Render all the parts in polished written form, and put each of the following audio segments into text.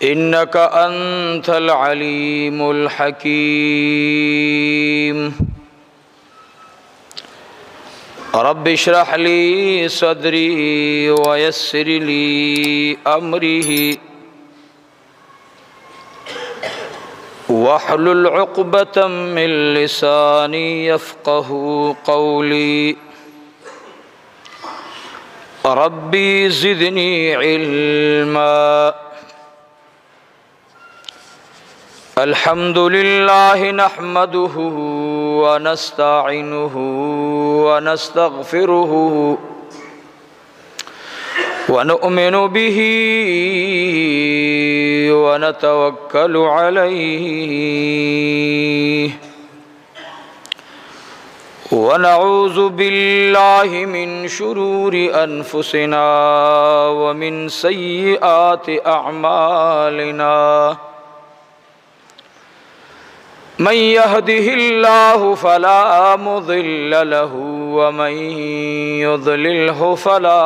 إنك أنت العليم الحكيم. رب اشرح لي صدري ويسر لي أمري واحلل عقدة من لساني يفقه قولي. ربي زدني علما. الحمد لله نحمده ونستعينه ونستغفره ونؤمن به ونتوكل عليه ونعوذ بالله من شرور أنفسنا ومن سيئات أعمالنا. من يهده الله فلا مضل له ومن يضلله فلا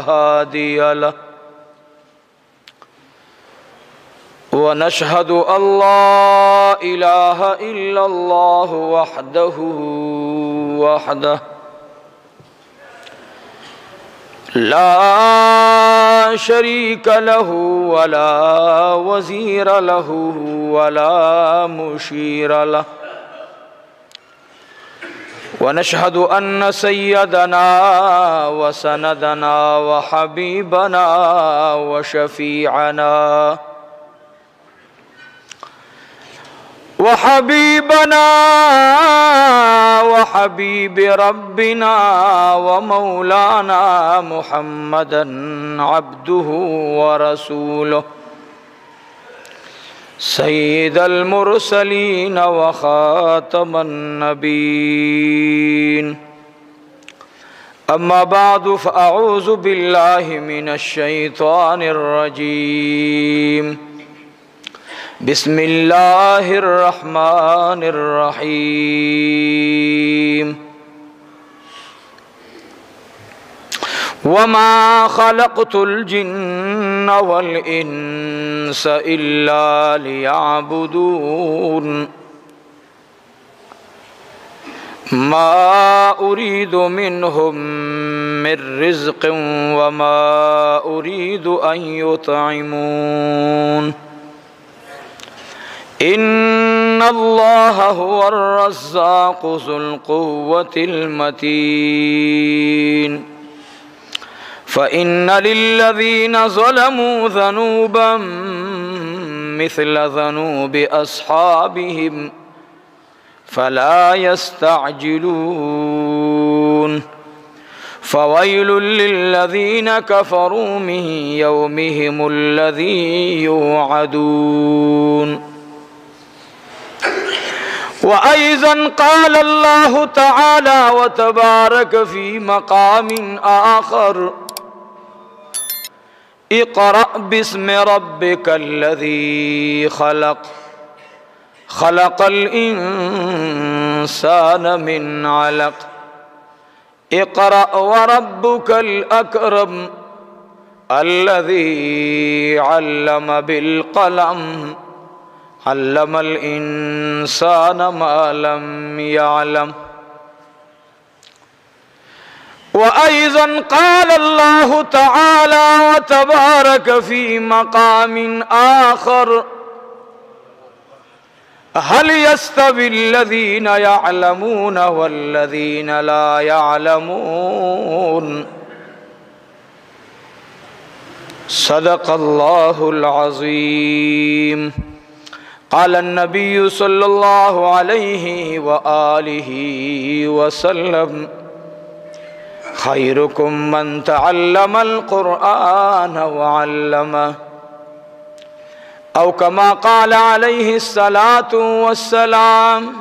هادي له. ونشهد أن لا إله إلا الله وحده لا شريك له ولا وزير له ولا مشير له. ونشهد أن سيدنا وسندنا وحبيبنا وشفيعنا وحبيب ربنا ومولانا محمدا عبده ورسوله سيد المرسلين وخاتم النبيين. أما بعد فأعوذ بالله من الشيطان الرجيم. بسم الله الرحمن الرحيم. وما خلقت الجن والإنس إلا ليعبدون ما أريد منهم من رزق وما أريد أن يطعمون إن الله هو الرزاق ذو القوة المتين. فإن للذين ظلموا ذنوبا مثل ذنوب أصحابهم فلا يستعجلون. فويل للذين كفروا من يومهم الذي يوعدون. وأيضا قال الله تعالى وتبارك في مقام آخر: اقرأ باسم ربك الذي خلق خلق الإنسان من علق اقرأ وربك الأكرم الذي علم بالقلم علم الإنسان ما لم يعلم. وأيضا قال الله تعالى وتبارك في مقام آخر: هل يستوي الذين يعلمون والذين لا يعلمون. صدق الله العظيم. قال النبي صلى الله عليه وآله وسلم: خيركم من تعلم القرآن وعلمه، أو كما قال عليه الصلاة والسلام.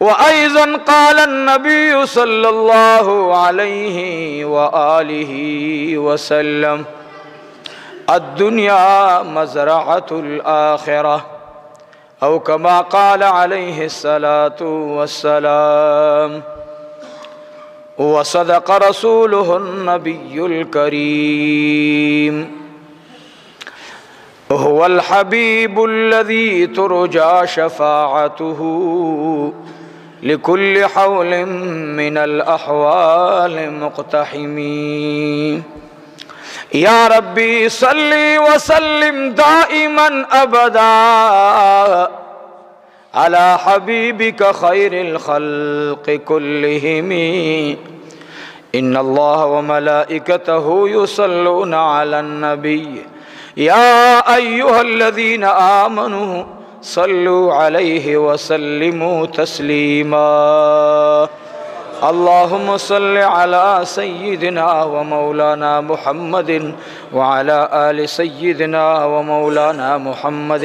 وأيضا قال النبي صلى الله عليه وآله وسلم: الدنيا مزرعة الآخرة، أو كما قال عليه الصلاة والسلام. وصدق رسوله النبي الكريم والحبيب الذي ترجى شفاعته لكل حول من الأحوال مقتحم. يا ربي صل وسلم دائما أبدا على حبيبك خير الخلق كلهم. إن الله وملائكته يصلون على النبي يا أيها الذين آمنوا صلوا عليه وسلموا تسليما. اللهم صل على سيدنا ومولانا محمد وعلى آل سيدنا ومولانا محمد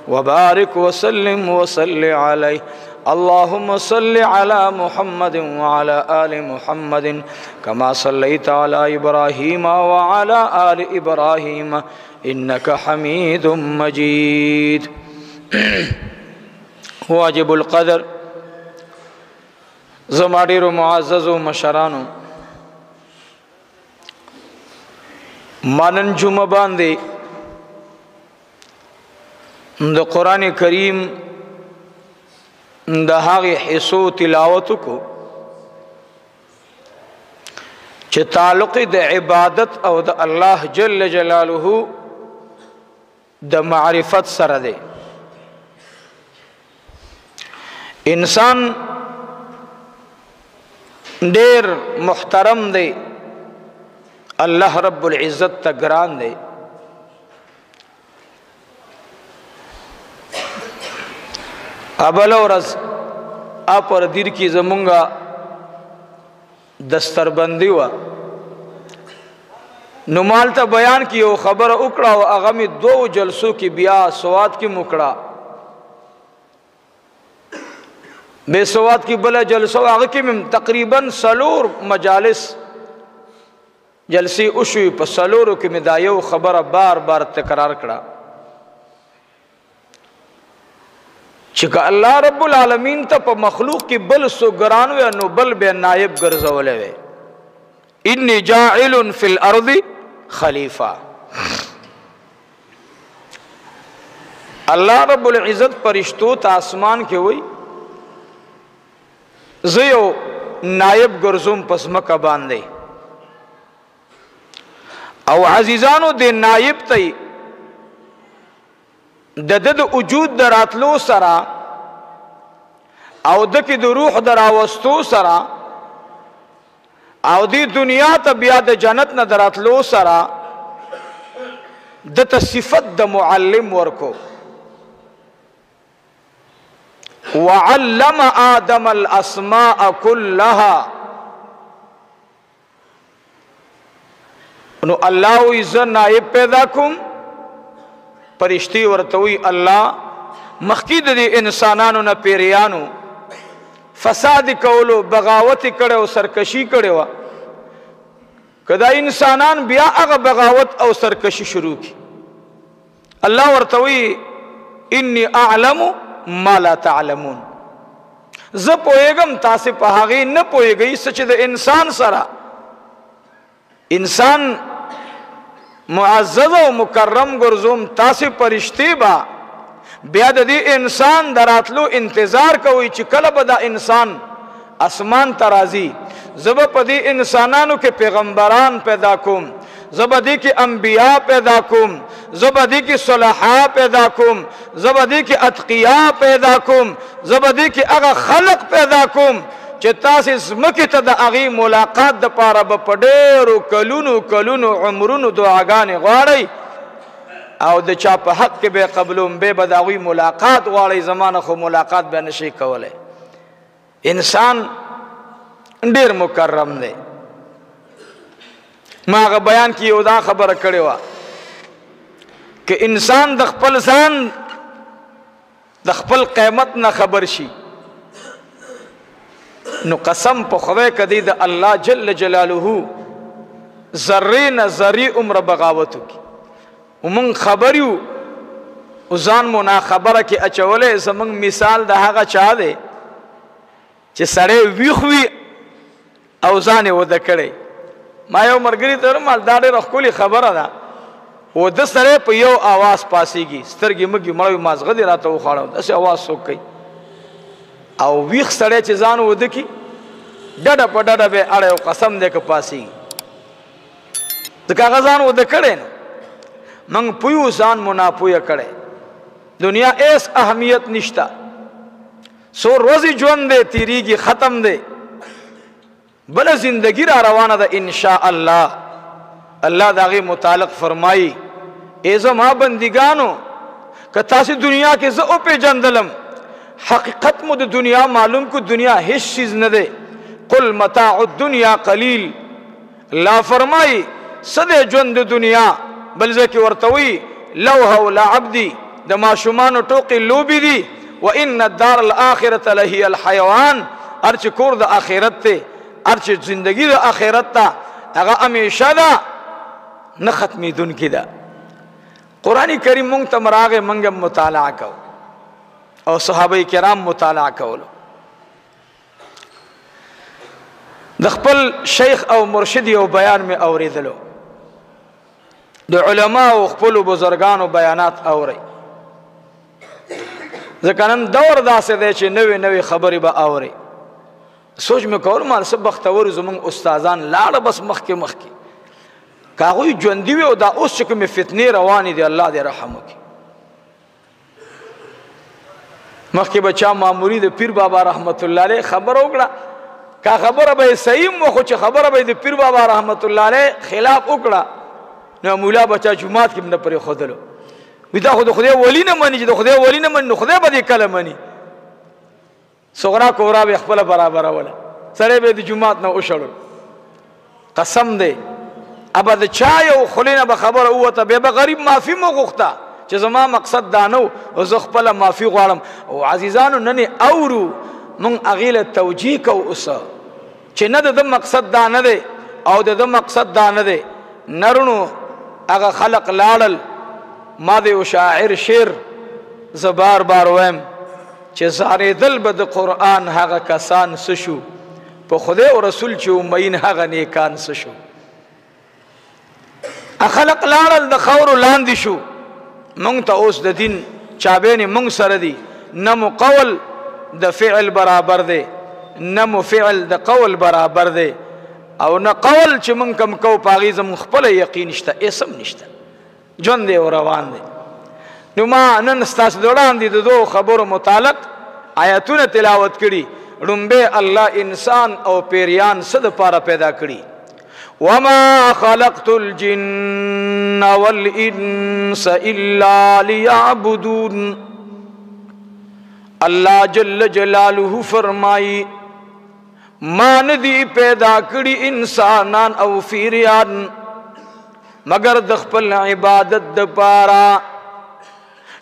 وبارك وسلم وصل عليه. اللهم صل على محمد وعلى آل محمد كما صليت على إبراهيم وعلى آل إبراهيم إنك حميد مجيد. واجب القدر زما ډیرو معززو مشرانو، مانن جمعه باندې د قرآن کریم د هغې حصو تلاوت کو چې تعلق د عبادت او د الله جل جلاله د معرفت سره دی. انسان ډیر محترم دی، الله رب العزت ته ګران دی. ابل ورځ اپر دیر کی زمونږه دستربندی و نو مالته بیان کی یو خبره وکړه او هغه مې 2 جلسو کې بیا سواد کې موکړه، بے سواد کی بلا جلسو هغه کې تقریبا 4 مجالس جلسی اوشوی په 4 کې مې دا یو خبره بار بار تکرار کړه چې الله رب العالمین ته په مخلوق کې بل سو ګران و نو بل به نائب ګرځولې وي. انی جاعل فی الارض خلیفہ. الله رب العزت فرشتو ته اسمان کې وای زه یو نائب ګرځوم پس مکه باندې، او عزیزانو د نائب ته د وجود دراتلو سره او د کې د روح دراوستو سره او دی دنیا ته بیا د جنت نه دراتلو سره د صفت د معلم ورکو. وعلم آدم الاسماء كلها. نو الله عزت نائب پیدا کوم، پرشتي ورتوي الله مخکې د انسانانو نه پیریانو فساد کولو، بغاوت کړي او سرکشي کړي وا، کدا انسانان بیا هغه بغاوت او سرکشي شروع کی، الله ورتوي انی اعلم ما لا تعلمون. زه پوهیږم تاسو په هغه نه پوهیږئ چې د انسان سره انسان معزز او مکرم ګرځوم، تاسو پرشتي با بیا د دې انسان دراتلو انتظار کوي چې کله به دا انسان اسمان ترازی. زب په دې انسانانو کې پیغمبران پیدا کوم، زب دې کې انبیاء پیدا کوم، زب دې کې صلحاء پیدا کوم، زب دې کې اتقیا پیدا کوم، زب دې کې هغه خلق پیدا کوم چې تاسو زمکه ته د هغه ملاقات د پاره به پډېرو کلونو عمرونو دعاګانې غواړي او د چا په حق کې به قبولوم به بداوی ملاقات غواړي، زمانه خو ملاقات به نشي کولای. انسان ډیر مکرم دی. ما هغه بیان کې یو دا خبره کړې وه که انسان د خپل ځان د خپل قیمت نه خبر شي نو قسم په خدای کدی د الله جل جلاله ذره نه ذری عمر بغاوت کی ومن خبریو ځان مو نه خبره کې اچولې. زمنګ مثال د هغه چا دی چې سړی ویخوي او ځان یې وده کړی. ما یو مرګري ته مال دا ډېره ښکلې خبره ده، و د سره په یو आवाज پاسيږي سترګې مګي مړوي مازغه دي راته وخاړو داسې आवाज څوک کوي او ویخ سړی چې ځان ود کی ډډه په ډډه به اړه قسم دې که پاسيږي د کاغذان ود کړي نو من پویو ځان مناپوی کړي دنیا ایس اهمیت نشتا سو روزي ژوند دې تیریږي ختم دې بل زندگی را روانه ده ان شاء الله الله داغه متعلق فرمایي ای زما بندگانو که تاسو دنیا کې زه او په جندلم حقیقت مو د دنیا معلوم کو دنیا هیڅ چیز نه ده قل متاع الدنيا قليل لا فرمایي سده ژوند د دنیا بل ځکه ورتوي لوها ولا عبدي د ماشومان ټوقي لوبي دي وان الدار الاخره لهي الحيوان ارچ کور د اخرت ته ارچ زندگی د اخرت ته هغه همیشه ده نه ختمیدون کی ده قرآن کریم مونږ ته مراغه مونږ مطالعه کو او صحابه کرام مطالعه کولو د خپل شیخ او مرشد یو بیان می اوریدلو د علما او خپل بزرگانو بیانات اوري ځکه نن دور داسې دی چې نوې نوې خبرې به اوري سوچ مې کول مال څه بختور زمونږ استادان لاړه بس مخکې مخکې که هغوی ژوندي وي او دا اوس چې کومې فتنې روانې دي الله دې رحم وکړي مخکې به چا ماموري د پیر بابا رحمت الله علیه خبره وکړه که خبره به صحیح مو خو چې خبره به د پیر بابا رحمت الله علیه خلاف وکړه نو مولا بچا جمعات کې نه پرې ښودلو وي دا خو د خدای ولی نه مني چې د خدای ولی نه مني نو خدای به دې کله مني صغرا کورا به خپل برابر ولا سره به د جمعات نه وشړل قسم دې ابا د چا یو خلینه به خبره وته به غریب معافي مو غوښته چې زما مقصد دانو او زه خپل معافي غواړم او عزیزانو نن اورو مونږ اغیله توجیه کو اوس چې نه د مقصد دا نه دی او د مقصد دا نه دی نرونو هغه خلق لاړل ما دی او شاعر شعر زبار بار ویم چې زارې دل به د قرآن هغه کسان سشو په خدای او رسول چې امین هغه نیکان سشو خلق لاړل د خور لاندې شو مونږ ته اوس د دین چابېنې مونږ سره دي نه مو قول د فعل برابر دی نه مو فعل د قول برابر دی او نه قول چې مونږ کم کو پاغي زموږ خپل یقین شته اسم نشته ژوند دی او روان دی نو ما نن ستاسو وړاندې د دوه خبرو متعلق آیاتونه تلاوت کړي لومبه الله انسان او پیریان څه دپاره پیدا کړي وما خلقت الجن والانس الا ليعبدون الله جل جلاله فرمائی ما ندی پیدا کړي انسانان او پیریان مگر د خپل عبادت د پاره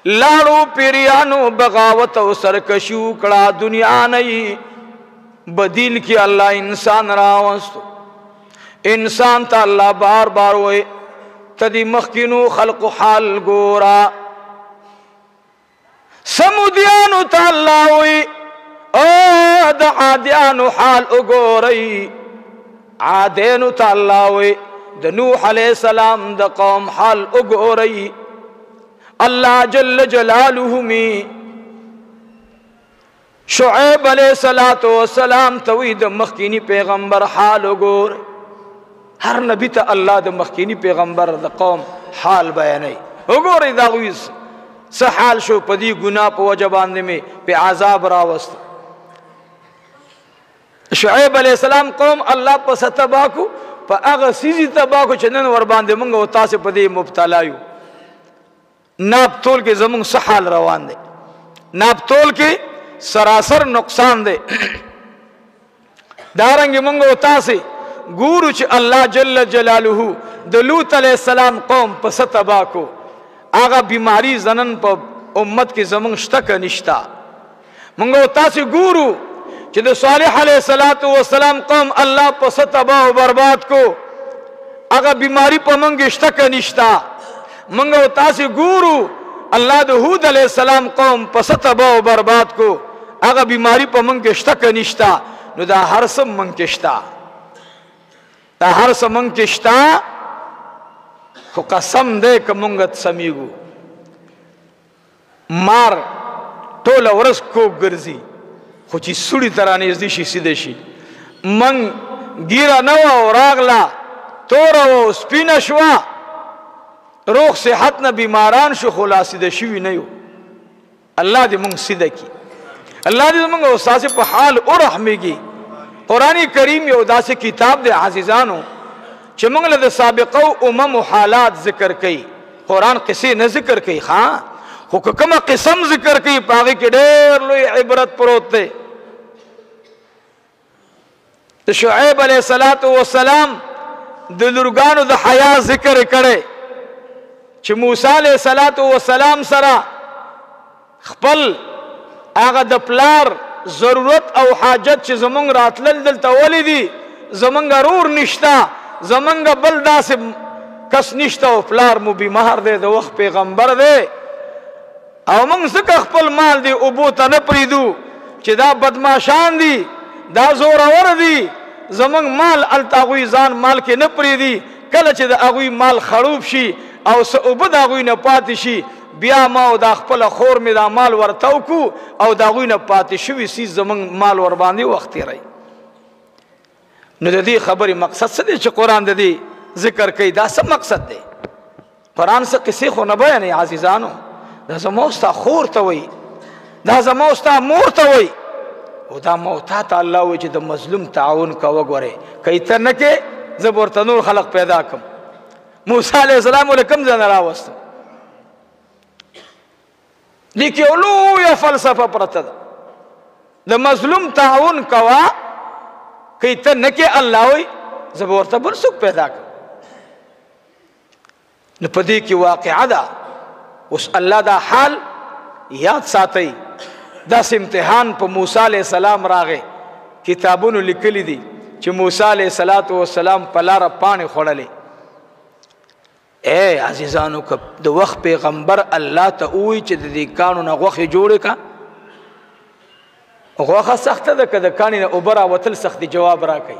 لاړو پیریانو بغاوت او سرکشو کړه دنیا نه بدیل کی الله انسان راوستو انسان ته الله بار بار وای تدی مخکینو خلق حال ګورا سمودیانو ته الله وای او د عادیانو حال وګورئ عادینو ته الله وای د نوح علیہ السلام د قوم حال وګورئ الله جل جلاله می شعیب علیہ السلام توی د مخکینی پیغمبر حال وګورئ هر نبی ته الله د مخکینی پیغمبر د قوم حال بیانوي وګورئ دا غویس څه حال شو پدی ګناه په وجه باندې می په عذاب راوست شعیب علیہ السلام قوم الله په ستباکو په هغه سيزي تباکو چې نن ور باندې موږ او تاسو په دې مبتلا یو ناب تول کې زموږ څه حال روان دی ناب تول کې سراسر نقصان دی دارنګ موږ او تاسو ګورو چې الله جل جلاله د لوط علیہ السلام قوم په ستباکو هغه بیماری زنن په امت کې زموږ شته نشتا موږ او تاسو ګورو چې د صالح علیہ السلام قوم الله په ستبا او برباد کو هغه بیماری په موږ شته نشتا موږ او تاسو ګورو الله د هود علیہ السلام قوم په ستبا او برباد کو هغه بیماری په موږ شته نشتا نو دا هر څه موږ شته دا هر څه موږ شته خو قسم دے که مونگت سمیگو مار ټول ورځ کوک ګرځي خو چې سوړي ته رانږدې شي سیده شي من ګیره نه وه او راغله توره وه او سپینه شوه روغ صحت نه بیماران شو خو لا سیده شوي نه یو الله دې مونږ سیده کړي الله دې زمونږ او ستاسې په حال ورحمېږي قرآن کریم یو داسې کتاب دی عزیزانو چې مونږ له د سابقو اممو حالات ذکر کوي قرآن قصې نه ذکر کوي ښه خو که کومه قسم ذکر کوي په هغې کې ډېر لوی عبرت پروت دی د شعیب علیه السلام د لورګانو د حیا ذکر کړی چې موسی علیه السلام سره خپل هغه د پلار ضرورت او حاجت چې زمونږ راتلل دلته ولې دي زمونږ رور نشته زمونږ بل داسې کس نشته او پلار مو بیمار دی د وخت پیغمبر دی او موږ ځکه خپل مال دی اوبو ته نه پرېږدو چې دا بدماشان دي دا زورور دي زمونږ مال هلته هغوی ځان مال کې نه پرېږدي کله چې د هغوی مال خړوب شي او څه اوبه د هغوی نه پاتې شي بیا ما او دا خپله خور مې دا مال ورته وکړو او د هغوی نه پاتې شوي سیز زمونږ مال ورباندې وخت تېروي نو د دې خبرې مقصد څه دی چې قرآن د دې ذکر کوي دا څه مقصد دی قرآن څه قصې خو نه بیانوي عزیزانو دا زما او ستا خور ته وایي دا زما او ستا مور ته وایي او دا موتا ته الله وایي چې د مظلوم تعاون کوه ګورې که یې ته نه کې زه به ورته نور خلق پیدا کړم موسی علیه السلام له کوم ځای نه راوستم دې کې یو لویه فلسفه پرته ده د مظلوم تعاون کوه که یې ته نه کې الله وایي زه به ورته بل څوک پیدا کړم نو په دې کې واقعه ده اوس الله دا حال یاد ساتئ داسې امتحان په موسی علیه السلام راغی کتابونو لیکلی دي چې موسی علیه السلام په لاره پاڼې خوړلې اے عزیزانو که د وخت پیغمبر الله ته ووایي چې د دې کاڼو نه غوښې جوړې که غوښه سخته ده که د کاڼي نه اوبه راوتل سخت دي جواب راکوي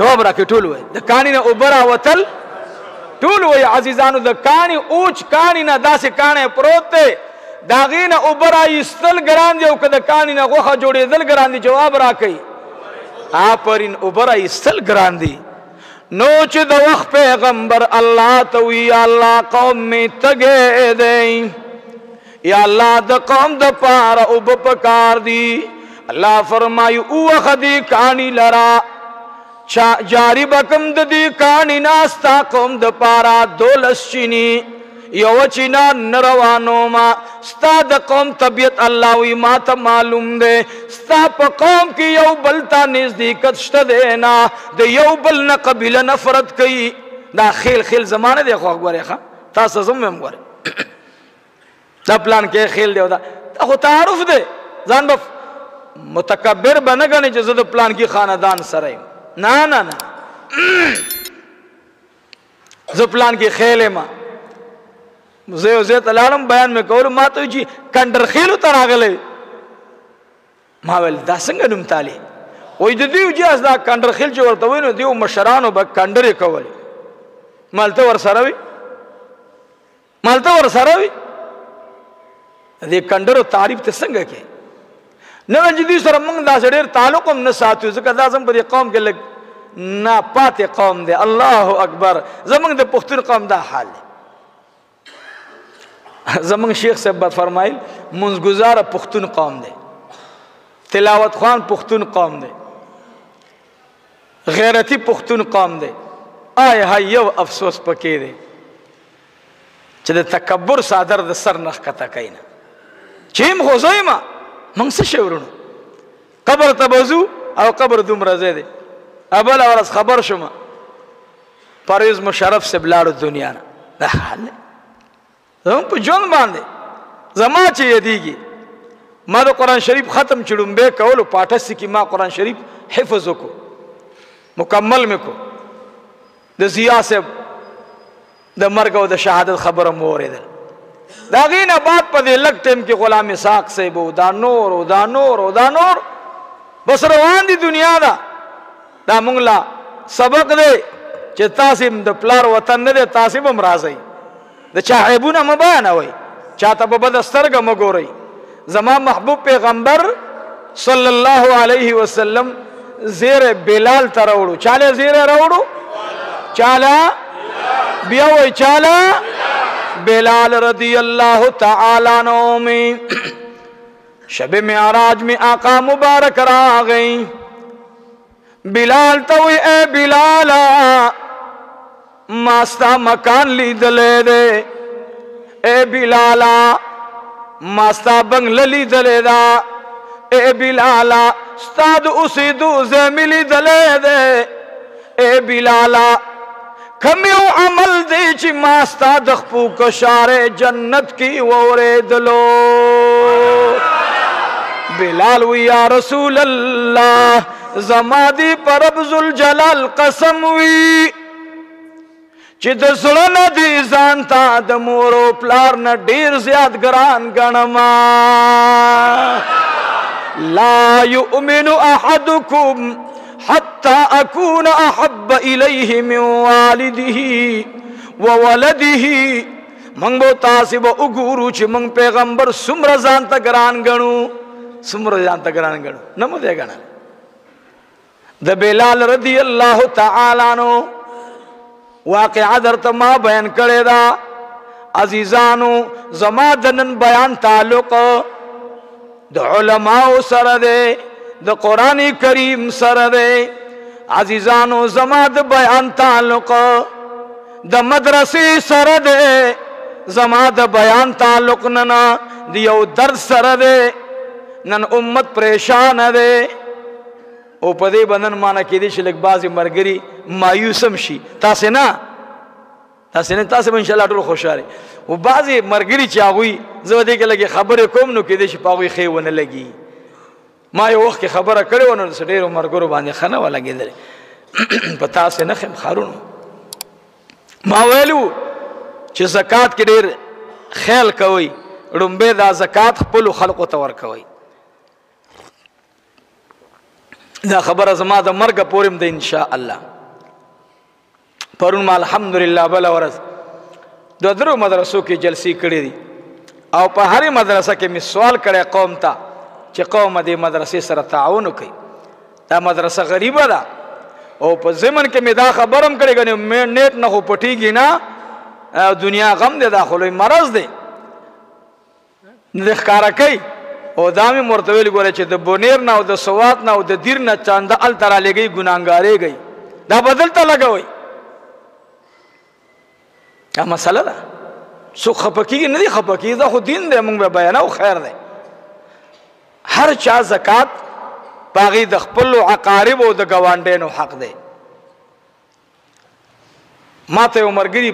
جواب راکوي ټول وایي د کاڼي نه اوبه راوتل ټول وایي عزیزانو د کاڼي اوچ کاڼي نه داسې کاڼی پروت دی د هغې نه اوبه رایستل ګران دي او که د کاڼي نه غوښه جوړېدل ګران دي جواب راکوي آفرین اوبه رایستل ګران دي نو چې د وخت پیغمبر الله ته وی یا الله قوم می تږی دی یا الله د قوم د پاره اوبه پکار دي الله فرمایي اووخه دې کاڼي لرا جاری بکم د دې کاڼي نه ستا قوم د پاره 12 چینی یو چینا نروانو ما ستا د قوم طبیعت الله وی ما ته معلوم دی ستا په قوم کې یو بل ته نزدېکت شته دی نه د یو بل نه قبیله نفرت کوي دا خیل زمانه دی خو ګورئ ښه تاسو زم هم ګورئ دا پلان کې خیل دی دا خو تعارف دی ځان به متکبر به نه ګڼي چې زه د پلان کې خاندان سره یم نه زه پلان کې خیل یم زه یو ځای ته لاړم بیان مې کولو ما ته وایي چې کنډر خیلو ته راغلی ما ویل دا څنګه نوم تالي وایي د دوی جهاز دا کنډر خیل چې ورته وایي نو دیو مشرانو به کنډرې کولې مالته ورسره وي د دې کنډرو تعریف ته څنګه کې نه چې دوی سره موږ داسې ډېر تعلق هم نه ساتو ځکه دا زموږ په دې قوم کې لږ ناپاتې قوم دی الله اکبر زموږ د پښتون قوم دا حال دی زمونږ شیخ صاحب فرمایل منځګزاره پښتون قوم دی تلاوت خوان پښتون قوم دی غیرتی پښتون قوم دی آی های یو افسوس پکې دی چې د تکبر صادر د سر نه ښکته کوي نه چې یم خو زه یمه موږ څه شی ورونو قبر ته به ځو او قبر دومره ځای دی بله ورځ خبر شومه پرویز مشرف صاحب لاړو دنیا نه دا حال دی زمون په ژوند باندې زما چې یادېږي ما د قرآن شریف ختم چې ډومبی کولو په 88 کې ما قرآن شریف حفظ وکړو مکمل مې کو د ضیا صاحب د مرګ او د شهادت خبره مو اورېدل د هغې نه بعد په دې لږ ټایم کې غلام اسحاق صاحب او دا نور بس روان دي دنیا دا موږ لا سبق دی چې تاسو د پلار وطن نه دی تاسو هم راځئ د چا عیبونه مه بیانوئ چاته په بده سترګه مه ګورئ زما محبوب پیغمبر صلی الله علیه وسلم زیر بلال ته راوړو چاله زیر راوړو چاله بیا وای چاله بلال رضی اللہ تعالیٰ عنہ میں شب معراج میں آقا مبارک را گئی بلال توی اے بلالا ماستا مکان لی دلے دے اے بلالا ماستا بنگل لی دلے دا اے بلالا ستاد اسی دوزے ملی دلے دے اے بلالا کمیو عمل دی چی ماستا دخپو کشار جنت کی وورے دلو بلال وی یا رسول اللہ زمادی پر رب ذوالجلال قسم وی چی دسڑن دی زانتا دمورو پلار نا دیر زیاد گران گنما لا یؤمن احدکم حتی اکون احب الیہ من والدہ وولدہ منگ بو تاسب اگورو چی منگ پیغمبر سمر زانتا گران گنو سمر زانتا گران گنو نمو دے گنا دا بلال رضی اللہ تعالیٰ عنہ واقعہ در تما بیان کرے دا عزیزانو زما دنن بیان تعلق دا علماء سر دے دا قرآن کریم سر دے عزیزانو زما دا بیان تعلق دا مدرسی سر دے زما دا بیان تعلق ننا دیو درد سر دے نن امت پریشان دے او پدے بندن مانا کی دیش لگ بازی مرگری مایوسم شی تاسے نا تاسے با انشاءاللہ طول خوش آرے و بازی مرگری چاگوی زو دے کے لگے خبر کوم نو کی دیش پاگوی خیون لگی ما یو وقت خبره کړو نو سړیرو مرګرو باندې خنه ولګېدل پتا سه نخم خارونو ما ویلو چې زکات کې ډېر خیال کوي ړومبه دا زکات خپل خلقو ته ورکوي دا خبره زما د مرګ پورم ده ان شاء الله پرون ما الحمدلله بل ورځ د درو مدرسو کې جلسې کړې دي او په هرې مدرسه کې می سوال کړی قوم ته چې قوم دې مدرسې سره تعاون کوي دا مدرسه غریبه ده او په زمن کې می دا خبرم کړی غنی نیټ نه خو پټیږي نه دنیا غم دې داخلوي مرض دی نه ښکارا کوي او دا می مرتویل ګوره چې د بونیر نه او د سوات نه او د دیر نه چاندا ال ترا لګي ګناګارې گئی دا بدلته لګوي دا مسله ده سو خپکی نه دی خپکی دا خو دین دی موږ به بیانو خیر دی ہر چا زکات باغی د خپل عقارب او د گوانډینو حق دی ماته عمرګری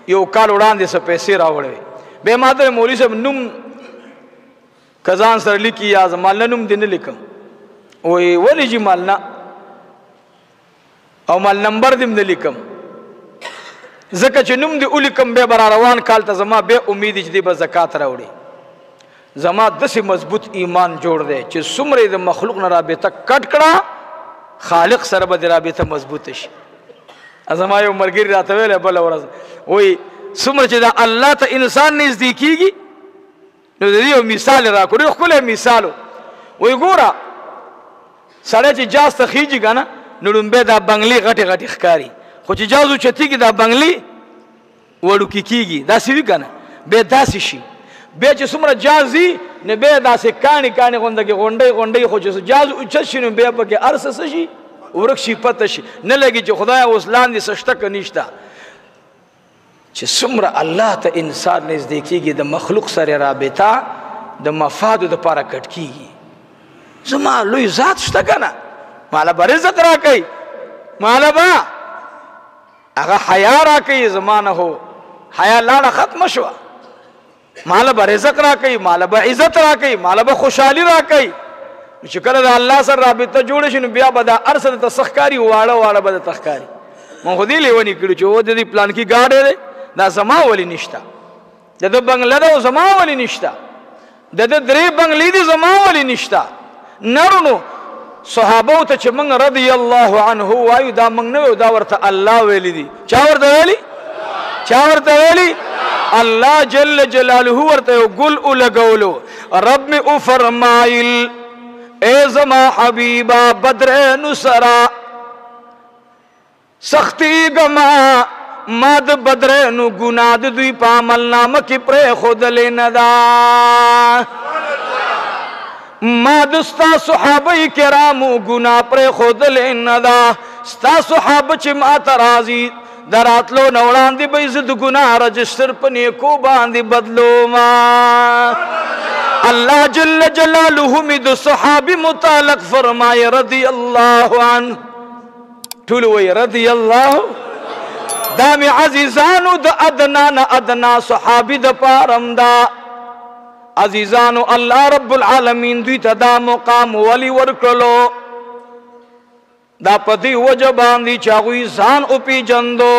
یو کال وړاندې څه پیسې راوړې به ماته مولوی صاحب نوم کزان سره لیکي یا زمال نوم دین لیکم وای ولی جی مالنا او مال نمبر دیم نه لیکم زکه چې نوم دی ولیکم به بر روان کال ته زما به امید چې دی به زکات راوړي زما دسی مضبوط ایمان جوړ دی چې څومره د مخلوق نه رابطه کټ کړه خالق سره به رابطه مضبوط شي زما یو مرګری راته ویل بل ورځ وای څومره چې د الله ته انسان نزدیکیږي نو د دې مثال را کړو خپل مثالو وای ګوره سړی چې جاز ته خیږي کنه نو لومبه دا بنگلي غټي غټي ښکاری خو چې جازو چتیږي دا بنگلي وړو کیږي دا سی کنه به داسې شي به چې څومره جازي نه به داسې کانی کانی غونډي خو چې جاز اوچ شي نو به پکې ارس شي ورک شي پته شي نه لګي چې خدای اوس لاندې سشته کنيشتا چې څومره الله ته انسان نزدیکیږي د مخلوق سره رابطه د مفاد د پاره کټ کیږي زما لوی ذات شته کنه مالا بر عزت را کوي مالا با هغه حیا را کوي زمانه هو حیا لاړه ختم شو مالا بر رزق را کوي مالا به عزت را کوي مالا به خوشحالي را کوي چې کله د الله سره رابطه جوړ شي نو بیا به د ارسد تسخکاری واړه به د تخکاری مونږ خو دې لیونی کړو چې و دې پلان کې گاډه دا زما ولی نشتا د بنگله دا زما ولی نشتا د درې بنگلې دي زما ولی نشتا نرونو صحابو ته چې موږ رضی الله عنه وایو دا موږ نه وایو، دا ورته الله ویلی دي. چا ورته ویلی؟ چا ورته ویلی؟ الله جل جلاله ورته یو ګل ولګولو. رب می او فرمایل اے زما حبیبا بدرینو سرا سختی گما ما د بدرینو گناه د دوی په عمل نامه کې پرېښودلې نه ده. ما د ستا صحابه کرامو ګناه پرېښودلې نه ده. ستا صحابه چې ما ته راځي د راتلو نه وړاندې به یې زه د ګناه رجسټر په نیکو باندې بدلوما. اللہ جل جلالہ می دو صحابی متعلق فرمائے رضی اللہ عنہ ٹھولوئی رضی اللہ دامی عزیزانو دا ادنا نا ادنا صحابی دا پارم دا عزیزانو اللہ رب العالمین دویتا دا مقام ولی ورکلو دا پتی وجبان دی چاگوی زان اپی جندو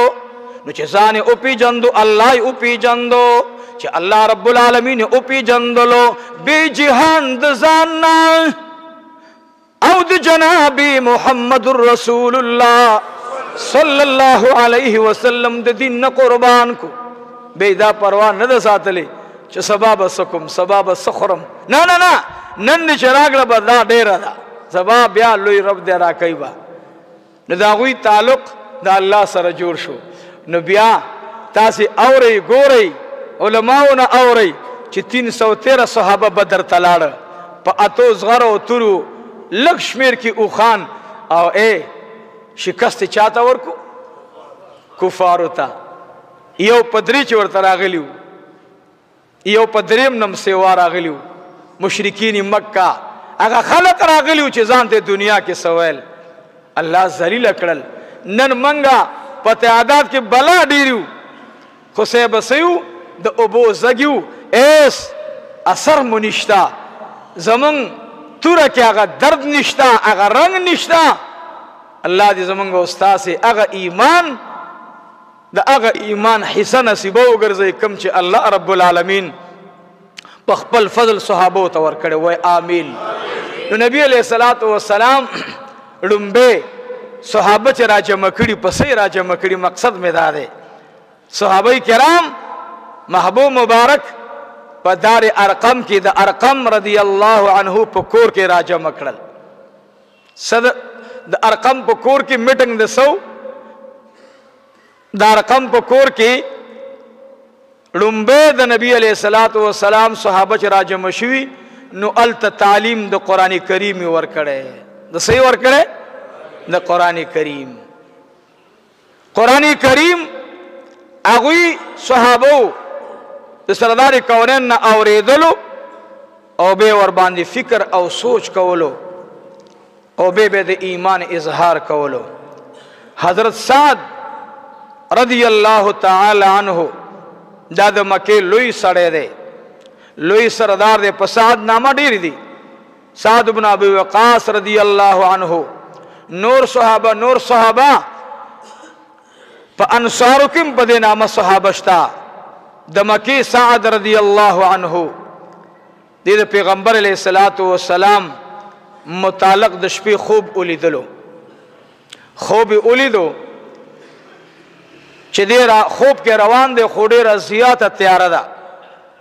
نو چه زان اپی جندو اللہ اپی جندو چې الله رب العالمین او پی جندلو بی جهان د ځان او د جناب محمد رسول الله صلی الله علیه وسلم د دین قربان کو بے دا پروا نه د ساتلې چې سبب سکم سبب سخرم نه نه نه نن چراغ له دا ډیر ده سبب بیا لوی رب دې را کوي نو دا غوي تعلق د الله سره جوړ شو. نو بیا تاسو اوري ګوري علماؤنا اوری چی 313 صحابہ بدر تلاڑ پا اتو زغر و ترو لگ شمیر کی اوخان او اے شکست چاہتا ورکو کفارو تا یو پدری چی ورطا راغلیو یو پدریم نم سیوار راغلیو مشرکین مکہ اگا خلق راغلیو چی زانتے دنیا کے سویل اللہ ذلیل اکڑل نن منگا پا تعداد کے بلا ڈیریو خسیب سیو د ابو زگیو ایس اثر منشتا زمن تورا کی اگا درد نشتا اگا رنگ نشتا اللہ دی زمن گا استاد سے اگا ایمان دا اگا ایمان حسن نصیبو گرزے کم چے اللہ رب العالمین پخپل فضل صحابو تور کڑے وہ آمین. نبی علیہ السلام رنبے صحابہ چے راجہ مکڑی پسی راجہ مکڑی مقصد میں دارے صحابہ کرام محبوب مبارک پا دار ارقم کی دا ارقم رضی اللہ عنہ پا کور کے راجہ مکڑل دا ارقم پا کور کی میٹنگ دا سو دا ارقم پا کور کی رنبے دا نبی علیہ السلام صحابہ چی راجہ مشوی نو التا تعلیم دا قرآن کریم ورکڑے دا صحیح ورکڑے دا قرآن کریم اگوی صحابو د سردار کونین نه اوریدلو او به ور باندې فکر او سوچ کولو او به د ایمان اظهار کولو. حضرت سعد رضی اللہ تعالی عنہ دا د مکه لوی سړی دی لوی سردار دی په سعد نامه ډیر دی سعد بن ابي وقاص رضی اللہ عنہ نور صحابہ په انصارو کې په دې نامه صحابه شتا د مکی سعد رضی اللہ عنہ دید پیغمبر علیہ السلام متعلق د شپې خوب اولیدلو چې دې خوب کې روان دی خو ډېره زیاته تیاره ده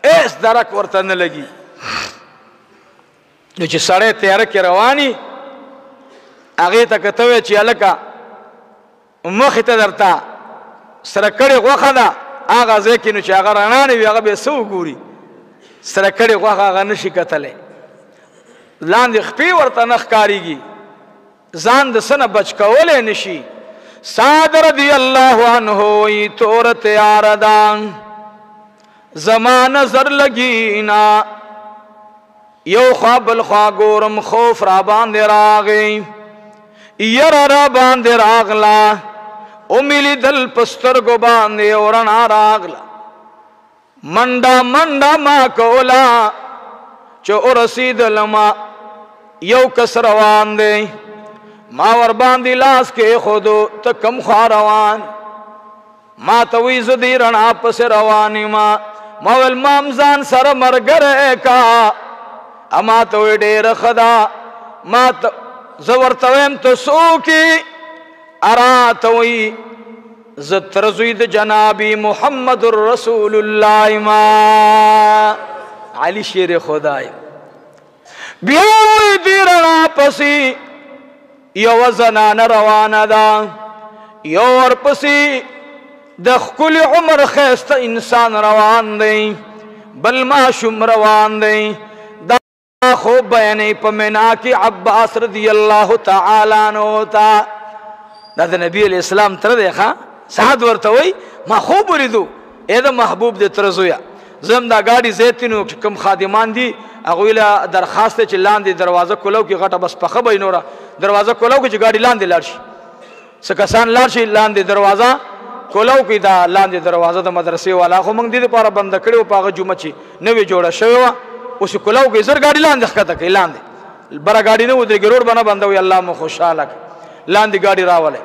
ایس درک ورته نه لګي نو چې سړی تیاره کې رواني هغې ته کته وی چې هلکه مخې ته درته سره کړې غوښه ده آغا زیکنو چه آغا رانانی وی آغا بے سو گوری سرکڑی خواہ آغا نشی کتلے لاند خپی ورطا نخ کاری گی زاند سن بچ کولے نشی سعد رضی اللہ عنہ وی تورت آردان زمان زر لگینا یو خواب الخوا گورم خوف را باندے راغی یر را باندے راغلا امیلی دل پستر گو باندے اورنا راغلا منڈا ما کولا چو ارسید لما یو کس روان دے ما ور باندی لاس کے خودو تکم خوا روان ما تویز دی رنا پس روانی ما والمامزان سر مرگر کا اما توی دیر خدا ما زورتویم تو سوکی اراتوی زترزوید جنابی محمد الرسول اللہ ما علی شیر خدای بیاوی دیرنا پسی یو زنان روانه دا یو ورپسی دخکل عمر خیست انسان روان دی بل معشوم روان دی دا خوب بیانی پمنا کی عباس رضی اللہ تعالی عنہ تا دا نبی علیہ السلام تر دیکھا سعد ورتوی ما خوب وریدو اے دا محبوب دے ترزویا زم دا گاڑی زیتینو کم خادمان دی اغویلا درخواست چی لاندی دروازه کلو کی غټه بس پخه بای نورا دروازه کلو کی چی گاڑی لاندی لارشی سکسان لارشی لاندی دروازه کلو کی دا لاندی دروازه دا مدرسې والا خو موږ دې لپاره بند کړو پاغه جمعه چی نوې جوړه شوی و اوس کلو کی زر گاڑی لاندې ښکته کوي لاندې بره گاڑی نه ودرېږي روډ باندې بندوي الله مو خوشاله لاندې گاڑی راولې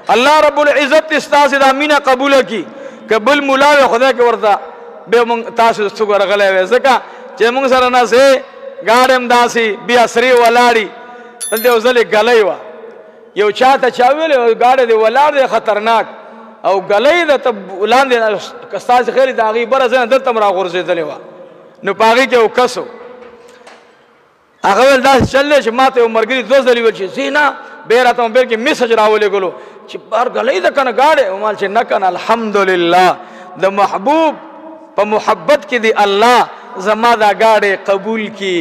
الله رب العزت استاسې دا مینه قبول کی قبول مولا خدای کې ورته به موږ تاسو څنګه غلې وې ځکه چې موږ سره نه سي گاډم داسي بیا سری ولاړی دلته وزلې غلې وا یو چاته چا ویل گاډه دی ولاړ دی خطرناک او غلې د لاندې کستاس خیر د هغه بر ځنه دلته مرا غورځېدلې وا نو پاغي کې وکسو هغه ول داس چلې چې ماته عمرګری دوزلې ول چې زینا بیرته موبایل کې میسج راولې ګلو چې بار غلې د کنه گاډه مال چې نه کنه الحمدلله د محبوب په محبت کې دی الله زما دا گاڑے قبول کی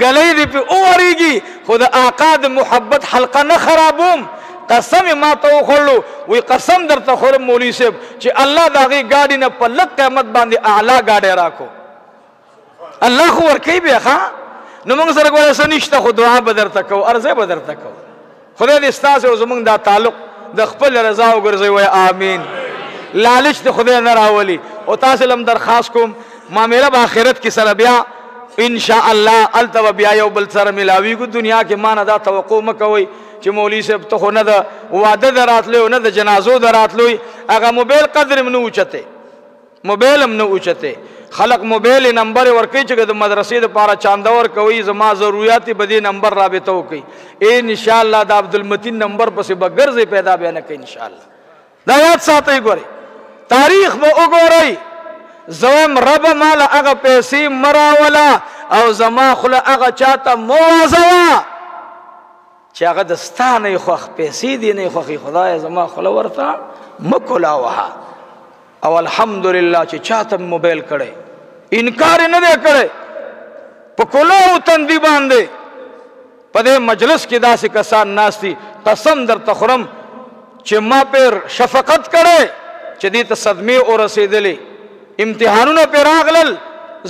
گلے دی پہ اوریگی خود آقا دا محبت حلقہ نہ خرابوم قسم ما تو خلو وی قسم در تخور مولی سے چی اللہ دا غی گاڑی نا پلک قیمت باندی اعلا گاڑے راکو اللہ خو ورکی بے خواہ نمونگ سرکو ایسا نشتا خود دعا بدر تکو ارزے بدر تکو خدا دی استاس و زمونگ دا تعلق دا خپل رضا و گرزی وی آمین لالچ دی خدا نراولی و تاسلم درخواست کم ما میرا باخرت کی سر بیا انشاءاللہ التو بیا یو بل سر ملاوی کو دنیا کے مانا دا توقع مکوئی چی مولی سے تخو نا دا وعدہ درات لئے نا دا جنازو درات لئے اگا موبیل قدر منو اوچتے موبیل منو اوچتے خلق موبیل نمبر ورکی چکے دا مدرسی دا پارا چاندور کوئی زما ضروریاتی بدی نمبر رابطو کی انشاءاللہ دا عبدالمتین نمبر پسی بگرزی پیدا بیانا کی انشاءاللہ دا یاد ساتھ گوری تاریخ با اگو رئی زویم رب مالا اغا پیسی مراولا او زما خلا اغا چاہتا موازوا چی اغا دستا نئی خوخ پیسی دی نئی خوخی خدای زما خلا ورطا مکلاوها او الحمدللہ چی چاہتا موبیل کڑے انکاری ندے کڑے پکلاو تندی باندے پدے مجلس کی دا سی کسان ناستی قسم در تخرم چی ما پیر شفقت کڑے چی دیتا صدمی اور رسیدلی امتحانونا پر آغلل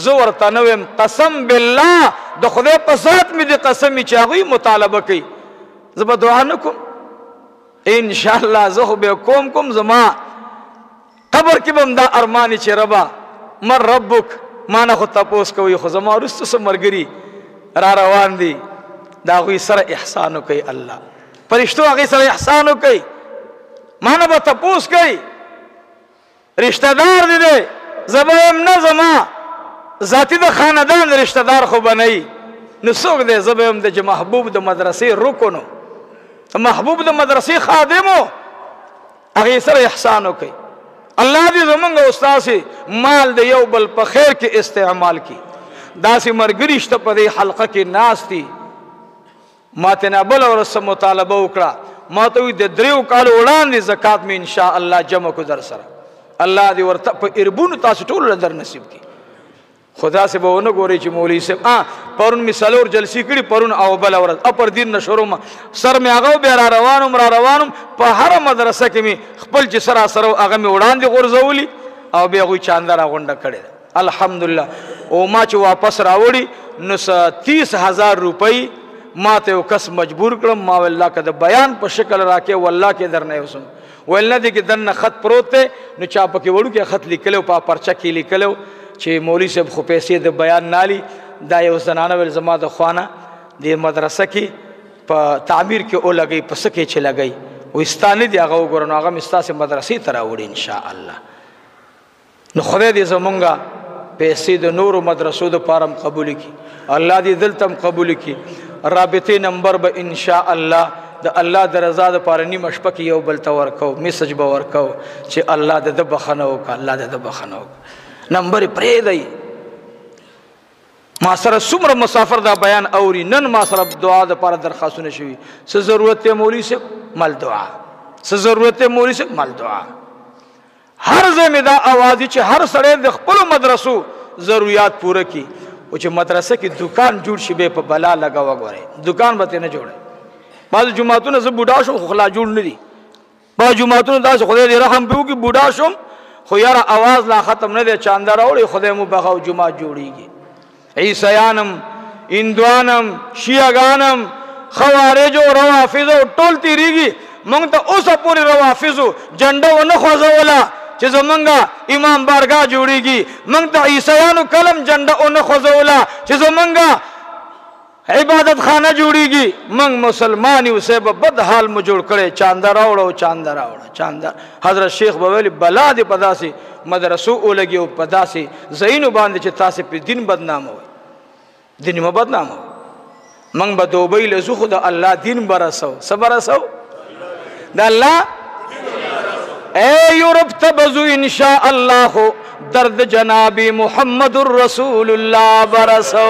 زور تنویم قسم باللہ دو خدای پسات میں دی قسمی چاہوی مطالبہ کی زبا دعا نکم انشاءاللہ زخو بے کوم کم زما قبر کی بم دا ارمانی چی ربا مر ربک مانا خود تپوس کوئی خو زما رستو سے مرگری را روان دی دا غوی سر احسانو کئی اللہ پرشتو آغی سر احسانو کئی مانا با تپوس کئی رشتہ دار دی دے زبایم نظما ذاتی دا خاندان رشتہ دار خو بنائی نسوک دے زبایم دے جو محبوب دا مدرسی رکنو محبوب دا مدرسی خادمو اگی سر احسانو کئی اللہ دی زمانگا استاسی مال دے یو بل پا خیر کی استعمال کی داسی مرگریشتا پا دے حلقہ کی ناس تی ما تنابل اور اس مطالبہ اکڑا ما توی دے دریو کالو اڑان دی زکاة میں انشاءاللہ جمع کو در سر اللہ دی ورطا پا اربون تاسی طول لندر نصیب کی خدا سے بہونو گوری چی مولی سے پرون مثالور جلسی کری پرون او بلا ورد اپر دین نشورو ما سر میں آگاو بے را روانم پا ہر مدرسہ کی میں خپل چی سرا سرو آگا میں اڑان دی غرزولی او بے اگوی چاندر آگونڈا کڑے الحمدللہ او ما چی واپس راوڑی نس 30,000 روپئی ما تے کس مجبور کرم ما واللہ کا دا بیان پا شکل راکے واللہ کے در نئے حسن واللہ دی کہ دن خط پروتے نو چاپا کی وڑو کے خط لکلو پا پرچا کی لکلو چھ مولی سے خو پیسے دا بیان نالی دا یو زنانا والزما دا خوانا دی مدرسہ کی پا تعمیر کے او لگئی پا سکے چھ لگئی و استانی دی آگا گرنو آگا مستا سے مدرسی تراوڑی انشاءاللہ نو خدای دی زمونگا پیسے دا نور و مدرسو دا پارم قبولی کی اللہ دی دلتم قبولی کی رابطه نمبر به ان شاء الله د الله د رضا د پاره نیمه شپه کې یو بل ته ورکو میسج به ورکو چې الله د بخنه وکړه الله د بخنه وکړه نمبر پرې دی ما سره څومره مسافر دا بیان اوري نن ما سره دعا د پاره درخواستونه شوي څه ضرورت ته مولوی سے مل دعا څه ضرورت ته مولوی سے مل دعا هر ځای دا आवाज چې هر سړی د خپل مدرسو ضرورت پوره کی او چې مدرسه کې دکان جوړ شي به په بلا لگا وګوري دکان به نه جوړي بعض جماعتونه زه بوډا شم خو خلا جوړ نه دي بعض جماعتونه دا خدای دې رحم وکړي بوډا شم خو یاره आवाज لا ختم نه دي چاندار اوري خدای مو بغاو جماعت جوړيږي عیسیانم هندوانم شیعاګانم خوارج او روافض ټول تیریږي مونږ ته اوسه پوری روافضو جنډه ونه خوځولا چې زمونږه امام بارګاه جوړیږي مونږ ته عیسیانو کلم جنډه ونه خوځولا چې زمونږه عبادت خانه جوړیږي مونږ مسلمان یو سه بد حال مو جوړ کړي چاندار راوړو چاندار راوړو چاندار حضرت شیخ بویل بلا دې پداسي مدرسو ولګي او پداسي زینو باندې چې تاسو په دین بدنام وي دین مو بدنام مونږ به دوبۍ له زخه د الله دین برسو صبرسو د الله اے یورپ تبزو ان شاء الله درد جناب محمد رسول الله برسو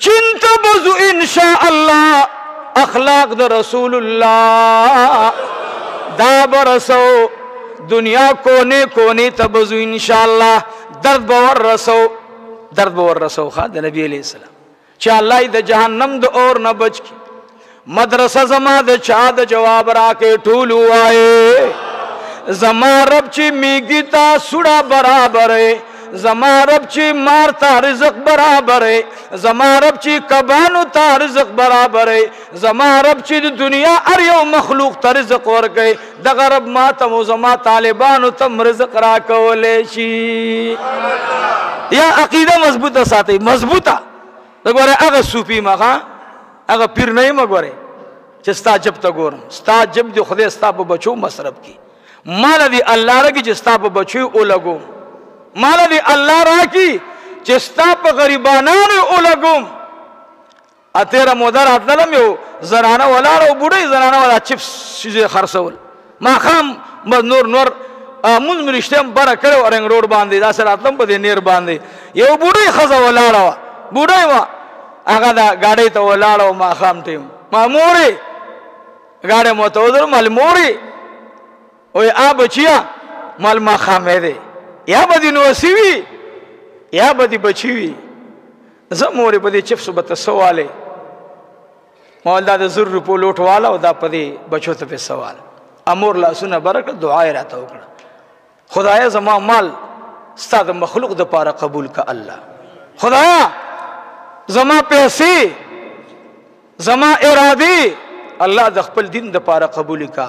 چین تبزو ان شاء الله اخلاق د رسول الله دا برسو دنیا کونے کونے تبزو ان شاء الله درد باور رسو خا د نبی علیہ السلام چې الله د جهنم د اور نه بچ کی مدرسه زما د چا د جواب راکې ټول وای زما رب چې میګی تا سوړه برابر زما رب چې مار تا رزق برابر زما رب چې کبانو تا رزق برابر زما رب چې د دنیا هر یو مخلوق ته رزق ورکړي د غرب ما ته زما طالبانو ته رزق راکولې شي یا عقیده مضبوطه ساتي مضبوطه وګوره هغه صوفي مغه هغه پیر نه مګوره چې ستا جب ته ګورم ستا جب دی خدای ستا په بچو مصرف کی مال دی الله راکی چې ستا په بچو او لګوم مال دی الله راکی چې ستا په غریبانانو او لګوم اتهره مودر اتلم یو زنانه ولاړ او بوډۍ زنانه ولا چپس شیزه خرڅول ما خام نور مونږ مرشتم بار کړو رنګ روډ باندې دا سره اتلم په دې نیر باندې یو بوډۍ خزه ولاړه بوډۍ وا هغه دا گاڑی ته ولاړو ما خام ټیم ما موري گاڑی مو ته ودر مال موري او ا بچیا مال ما خامې ده یا بدی نو سیوی یا بدی بچوي زموري په دې چپس به سواله مولدا د زر په لوټ والا او دا په دې بچو ته په سوال امور لا سونه برکت دعا یې راته وکړه خدایا زما مال ستاسو مخلوق د پاره قبول کا الله خدایا زما پیسې زما ارادي الله د خپل دین د پاره قبول کا